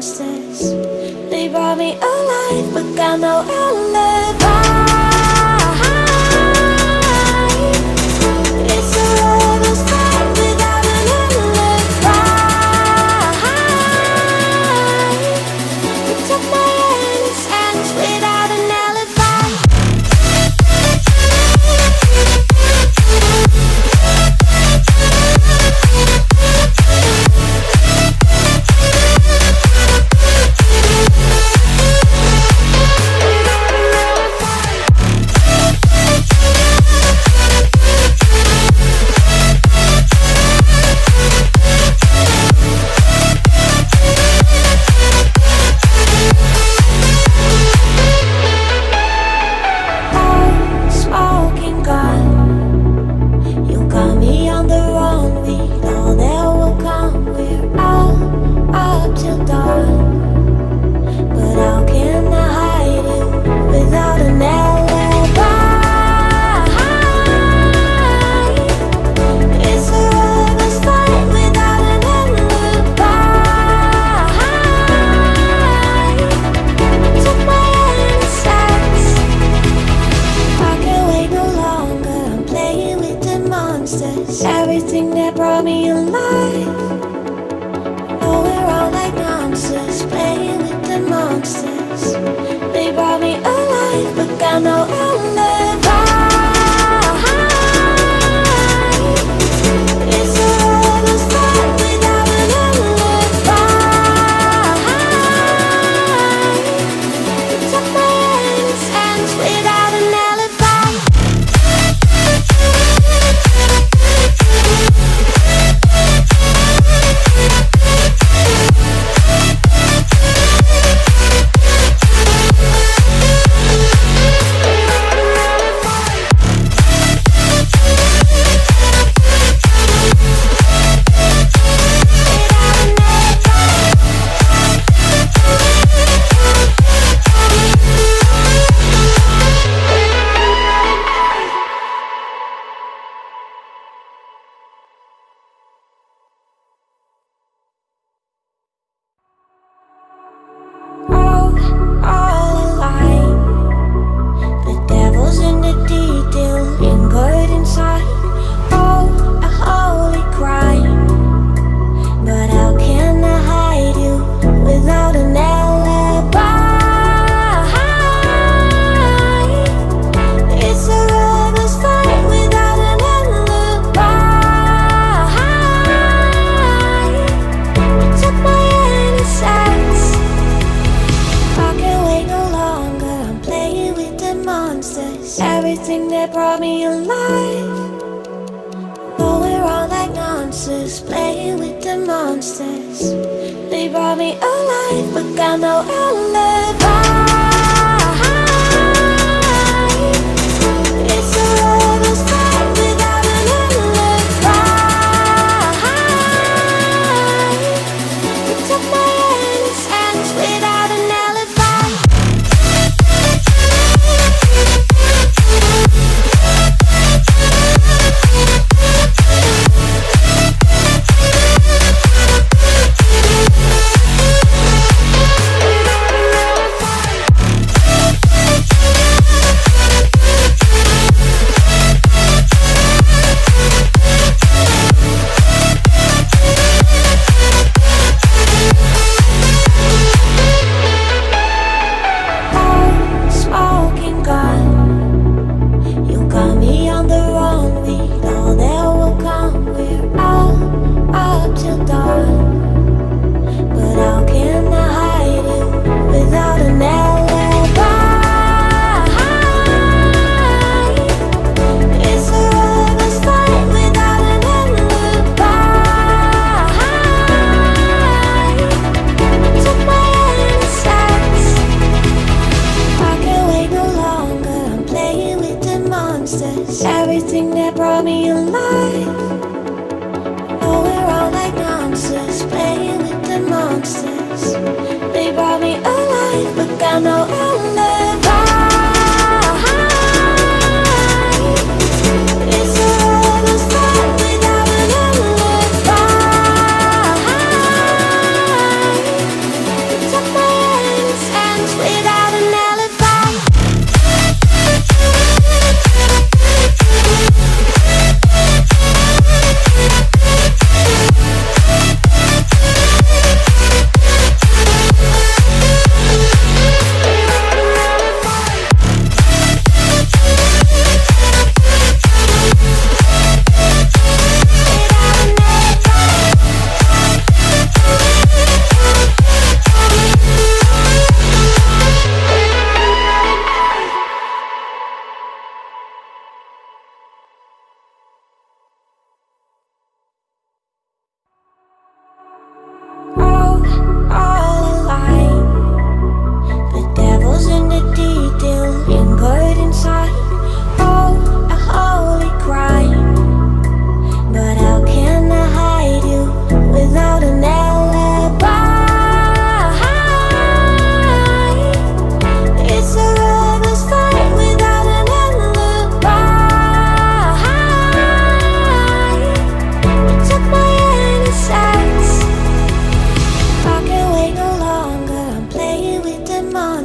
monsters. They brought me alive, but got no alibi. It's a lover's fight without an alibi. It took my innocence without an alibi. Everything that brought me alive. Oh, we're all like monsters, playing with the monsters. They brought me alive, but got no alibi. It's a lover's fight without an alibi. It took my innocence without an alibi. Everything that brought me alive. Oh, we're all like monsters, playing with the monsters. They brought me alive, but got no alibi. It's a lover's fight without an alibi. It took my innocence without an alibi.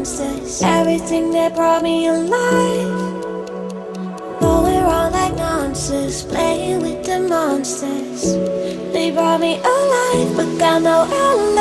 monsters. Everything that brought me alive. Going around like monsters, playing with the monsters. They brought me alive, but got no outlet.